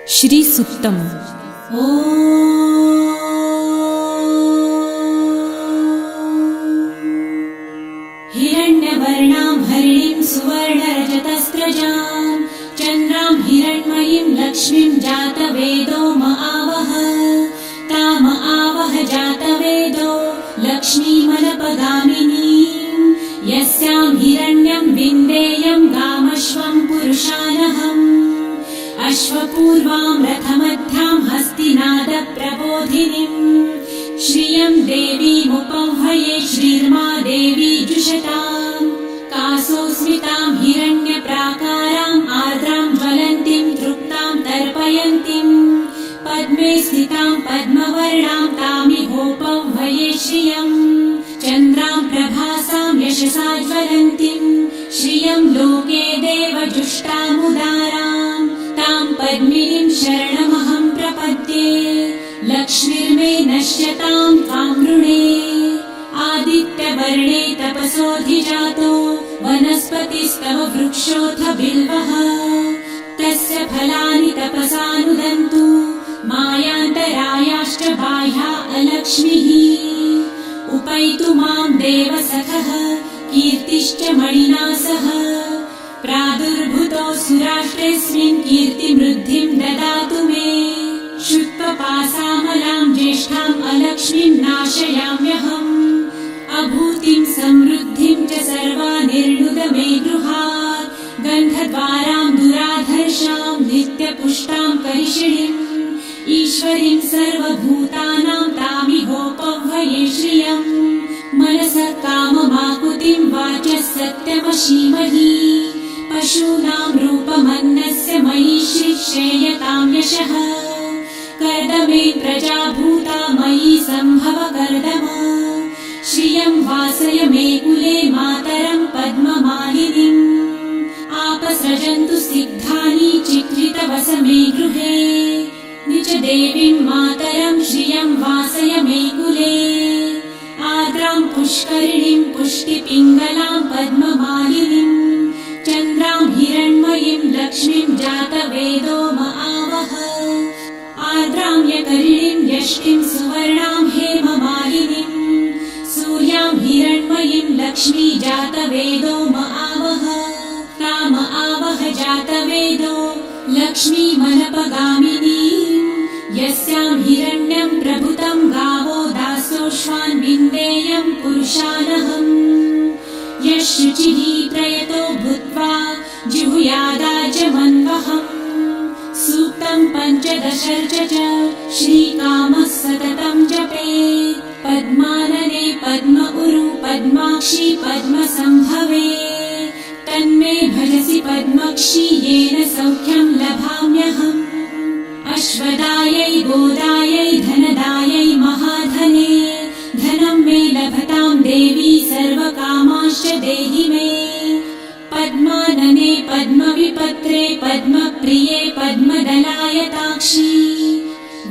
श्री सुक्तम। हिरण्यवर्णां हरिणीं सुवर्णरजतस्रजां चन्द्रां हिरण्मयीं लक्ष्मीं जातवेदो म आवह ताम आवह जातवेदो लक्ष्मीमनपगामिनीं यस्यां हिरण्यं विन्देयं गामश्वं पुरुषानहम् अश्वपूर्वां रथमध्यां हस्तिनादप्रबोधिनीं श्रियं देवीमुपह्वये श्रीर्मा देवी जुषतां कासोस्मितां हिरण्यप्राकाराम् आर्द्रां ज्वलन्तीं तृप्तां तर्पयन्तीं पद्मे स्थितां पद्मवर्णां तामिहोपह्वये श्रियं चन्द्रां प्रभासां यशसा ज्वलन्तीं श्रियं लोके देवजुष्टामुदारां तां पद्मिनीं शरणमहं प्रपद्ये लक्ष्मीर्मे नश्यतां त्वां वृणे आदित्यवर्णे तपसोऽधिजातो वनस्पतिस्तव वृक्षोऽथ बिल्वः तस्य फलानि तपसानुदन्तु मायान्तरायाश्च बाह्या अलक्ष्मीः उपैतु मां देवसखः कीर्तिश्च मणिना सह प्रादुर्भूतो सुराष्ट्रेऽस्मिन् कीर्तिमृद्धिं ददातु मे शुत्वपासामलां ज्येष्ठाम् अलक्ष्मीं नाशयाम्यहम् अभूतिं समृद्धिं च सर्वानिर्णुद मे गृहात् गन्धद्वारां दुराधर्षां नित्यपुष्टां करिषिणीम् ईश्वरीं सर्वभूतानां तामिहोपह्वये श्रियम् मनसः काममाकुतिं वाचः सत्यमशीमहि पशूनां रूपमन्नस्य मयि श्रेयतां यशः कर्दमे प्रजाभूता मयि सम्भव कर्दम श्रियं वासय मे कुले मातरं पद्ममालिनीम् आपसृजन्तु सिद्धानि चित्रितवस मे गृहे निज देवीं मातरं श्रियं वासय मे कुले आर्द्रां पुष्करिणीं पुष्टिपिङ्गलां पद्ममालिनीं चन्द्रां हिरण्मयीं लक्ष्मीं जातवेदो म आवह आर्द्रां यकरिणीं यष्टिं सुवर्णां हेममालिनीं सूर्यां हिरण्मयीं लक्ष्मी जातवेदो म आवह ताम आवह जातवेदो लक्ष्मीमनपगामिनीं यस्यां हिरण्यं प्रभुतं गावो दासोऽश्वान् विन्देयं पुरुषानहम् यः शुचिः प्रयतो भूत्वा जिहुयादाजमन्वहम् सूक्तं पञ्चदशर्च च श्रीकामः सततं जपेत् पद्मानने पद्म उरु पद्माक्षी पद्मसम्भवे तन्मे भजसि पद्मक्षी येन सौख्यं लभाम्यहम् अश्वदायै गोदायै धनदायै महाधने धनं मे लभतां देवी सर्वकामांश्च देहि मे पद्मानने पद्मविपत्रे पद्मप्रिये पद्मदलायताक्षी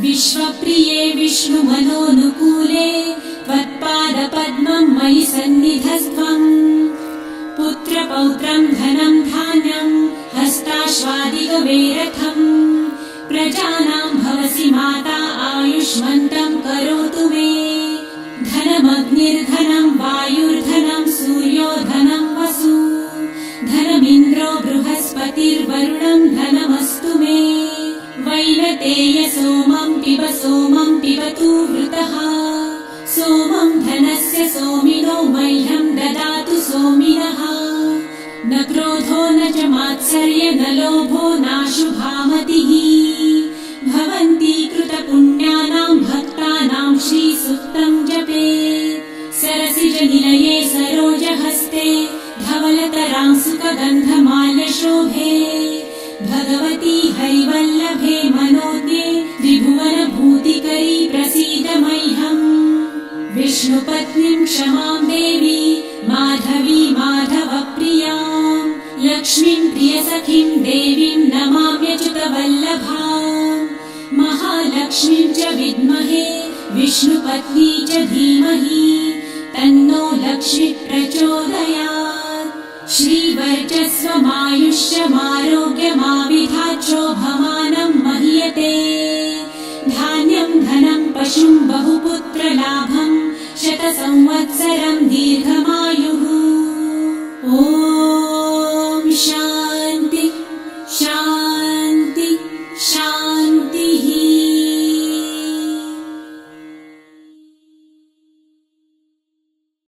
विश्वप्रिये विष्णुमनोनुकूले त्वत्पादपद्मं मयि सन्निधस्त्वम् पुत्रपौत्रं धनं धान्यं हस्ताश्वादिगवेरथम् प्रजानां भवसि माता आयुष्मन्तं करोतु मे धनमग्निर्धनं वायुर्धनं सूर्यो धनं वसु धनमिन्द्रो बृहस्पतिर्वरुणं धनमस्तु मे वैनतेय सोमं पिबतु वृतः सोमं धनस्य सोमिनो मह्यं ददातु सोमिनः न क्रोधो न च मात्सर्य न लोभो नाशुभामतिः भवन्ति कृतपुण्यानां भक्तानां श्रीसूक्तं जपेत् सरसिजनिलये सरोजहस्ते धवलतरां सुखगन्धमाल्यशोभे भगवती हरिवल्लभे मनोज्ञे त्रिभुवनभूतिकरी प्रसीद मह्यम् विष्णुपत्नीं क्षमां देवी माधवी माधवप्रियां लक्ष्मीं प्रियसखीं देवीं नमाम्यच्युतवल्लभाम् महालक्ष्मीं च विद्महे विष्णुपत्नी च धीमहि तन्नो लक्ष्मी प्रचोदयात् श्रीवर्चस्वमायुष्यमारोग्यमाविधाच्छोभमानं महीयते। पशुं बहुपुत्रलाभं शतसंवत्सरं दीर्घमायुः